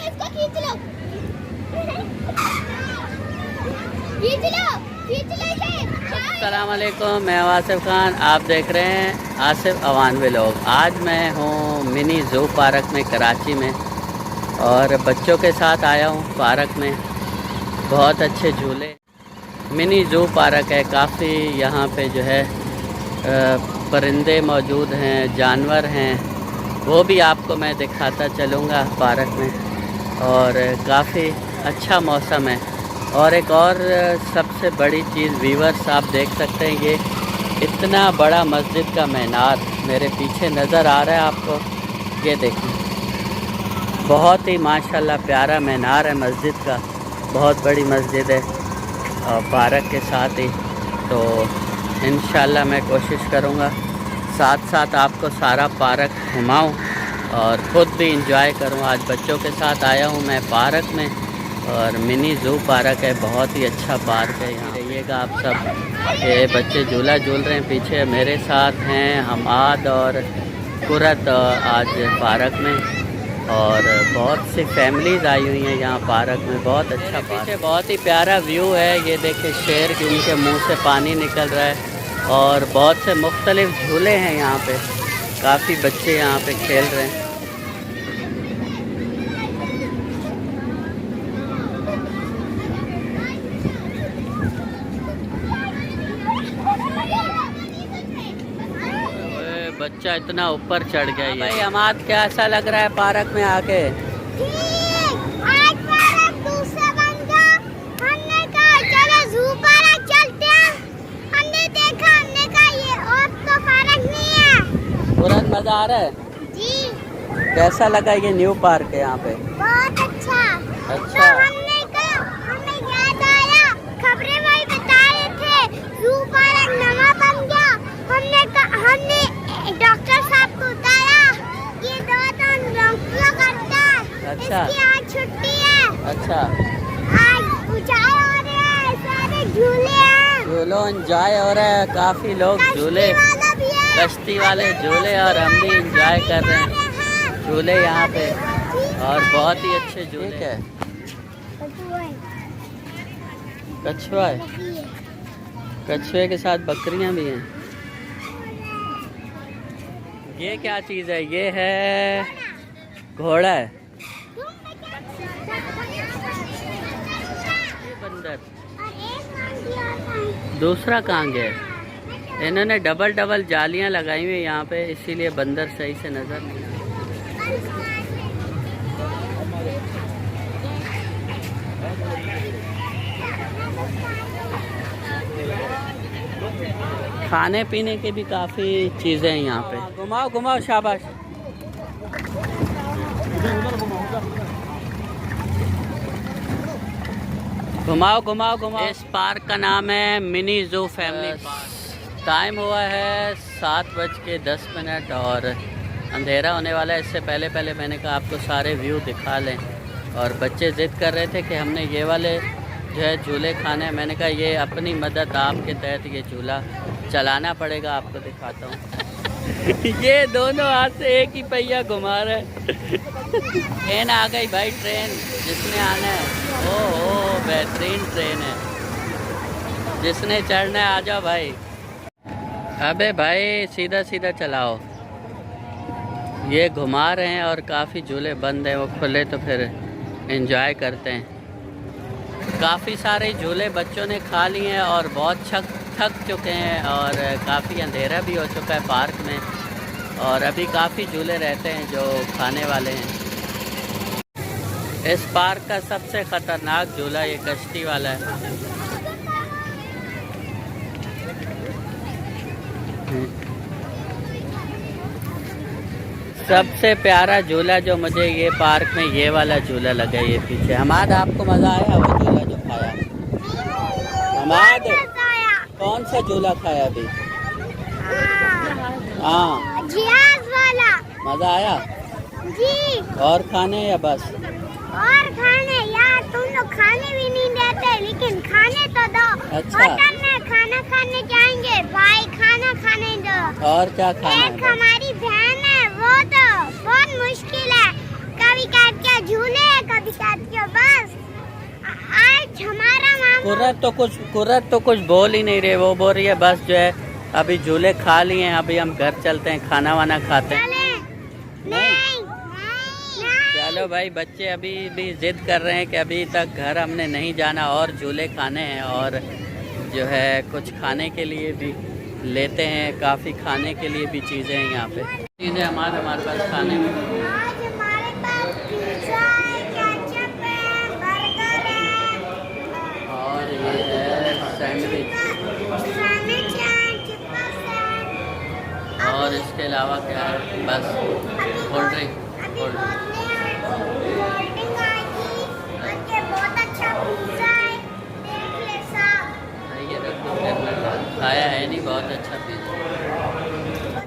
इसको खींच लो, खींच लो, खींच लो इसे। अस्सलाम वालेकुम, मैं आसिफ खान, आप देख रहे हैं आसिफ अवान व्लॉग। आज मैं हूँ मिनी ज़ू पार्क में कराची में और बच्चों के साथ आया हूँ पार्क में। बहुत अच्छे झूले, मिनी ज़ू पार्क है। काफ़ी यहाँ पे जो है परिंदे मौजूद हैं, जानवर हैं, वो भी आपको मैं दिखाता चलूँगा पार्क में। और काफ़ी अच्छा मौसम है। और एक और सबसे बड़ी चीज़ व्यूअर्स, आप देख सकते हैं ये इतना बड़ा मस्जिद का मीनार मेरे पीछे नज़र आ रहा है आपको। ये देखिए, बहुत ही माशाल्लाह प्यारा मीनार है मस्जिद का। बहुत बड़ी मस्जिद है और पार्क के साथ ही। तो इंशाल्लाह मैं कोशिश करूँगा साथ साथ आपको सारा पार्क घुमाऊँ और ख़ुद भी इंजॉय करूँ। आज बच्चों के साथ आया हूँ मैं पार्क में और मिनी ज़ू पार्क है। बहुत ही अच्छा पार्क है। यहाँ रहिएगा आप सब। ये बच्चे झूला झूल रहे हैं, पीछे मेरे साथ हैं हमाद और कुरत आज पार्क में। और बहुत सी फैमिलीज़ आई हुई हैं यहाँ पार्क में। बहुत अच्छा पार्क है, बहुत ही प्यारा व्यू है। ये देखिए शेर जिनके मुंह से पानी निकल रहा है और बहुत से मुख्तलिफ झूले हैं यहाँ पे। काफ़ी बच्चे यहाँ पे खेल रहे हैं। बच्चा इतना ऊपर चढ़ गया। भाई हमाद, कैसा लग रहा है पार्क में आके? आज पार्क दूसरा बन गया। हमने कहा चलो ज़ू पार्क चलते हैं। हमने देखा, हमने कहा ये और तो पार्क नहीं है। तुरंत मज़ा आ रहा है जी। कैसा लगा ये न्यू पार्क है यहाँ पे? बहुत अच्छा। अच्छा। तो हमने कहा, हमें याद आया, खबरें वही बता रहे थे ज़ू पार्क नवा बन गया। हमने डॉक्टर साहब को बताया ये दवा तो डॉक्टर करता है। अच्छा। इसकी आज छुट्टी है। अच्छा। आज ऊंचाई हो रही है, सारे झूले हैं। झूलो एंजॉय हो रहा है। काफ़ी लोग झूले, वाला भी है, कश्ती वाले झूले, और हम भी एंजॉय कर रहे हैं झूले यहाँ पे। और बहुत ही अच्छे झूले हैं। कछुआ है, कछुए के साथ बकरियाँ भी हैं। ये क्या चीज़ है? ये है घोड़ा है। ये बंदर, दूसरा कांग है। इन्होंने डबल डबल जालियां लगाई हुई यहाँ पे, इसीलिए बंदर सही से नजर नहीं आ रहा। खाने पीने की भी काफ़ी चीज़ें हैं यहाँ पे। घुमाओ घुमाओ, शाबाश। घुमाओ घुमाओ घुमाओ। इस पार्क का नाम है mini zoo family park. Time हुआ है 7:10 और अंधेरा होने वाला है। इससे पहले पहले मैंने कहा आपको सारे व्यू दिखा लें। और बच्चे ज़िद कर रहे थे कि हमने ये वाले जो है झूले खाने हैं। मैंने कहा ये अपनी मदद आपके तहत ये झूला चलाना पड़ेगा, आपको दिखाता हूँ। ये दोनों हाथ से एक ही पहिया घुमा रहा है। ट्रेन आ गई भाई, ट्रेन जिसने आना है। ओह बेहतरीन ट्रेन है, जिसने चढ़ना है आ जाओ भाई। अबे भाई सीधा सीधा चलाओ। ये घुमा रहे हैं और काफ़ी झूले बंद हैं, वो खुले तो फिर एंजॉय करते हैं। काफ़ी सारे झूले बच्चों ने खा लिए हैं और बहुत थक चुके हैं और काफ़ी अंधेरा भी हो चुका है पार्क में। और अभी काफ़ी झूले रहते हैं जो खाने वाले हैं। इस पार्क का सबसे ख़तरनाक झूला ये कश्ती वाला है। सबसे प्यारा झूला जो मुझे ये पार्क में ये वाला झूला लगा है, ये पीछे। हमाद, आपको मज़ा आया वो झूला जो खाया? हमाद, कौन सा झूला खाया अभी? हाँ, जियाज वाला। मज़ा आया जी। और खाने या बस? और खाने यार, तुम लोग खाने भी नहीं देते, लेकिन खाने तो दो। अच्छा। होटल में खाना खाने जाएंगे भाई, खाना खाने दो। और क्या खाना एक हमारी बहन है, वो तो बहुत मुश्किल है। कभी कहती है झूले, कभी कुर्रत तो कुछ बोल ही नहीं रहे। वो बोल रही है बस जो है अभी झूले खा लिए हैं, अभी हम घर चलते हैं, खाना वाना खाते हैं। नहीं चलो भाई, बच्चे अभी भी जिद कर रहे हैं कि अभी तक घर हमने नहीं जाना और झूले खाने हैं, और जो है कुछ खाने के लिए भी लेते हैं, काफ़ी खाने के लिए भी चीज़ें हैं यहाँ पे। चीज़ें हमारे पास खाने में आज हमारे पास पिज़्ज़ा है, केचप है, बर्गर है और ये है सैंडविच, सैंडविच है, चिप्स है और इसके अलावा क्या है, बस कोल्ड ड्रिंक। अभी बोलते हैं कोल्ड ड्रिंक आएगी और ये बहुत अच्छा पिज़्ज़ा है, देख ले साहब। ये तो खाया है नहीं, बहुत अच्छा पिज़्ज़ा।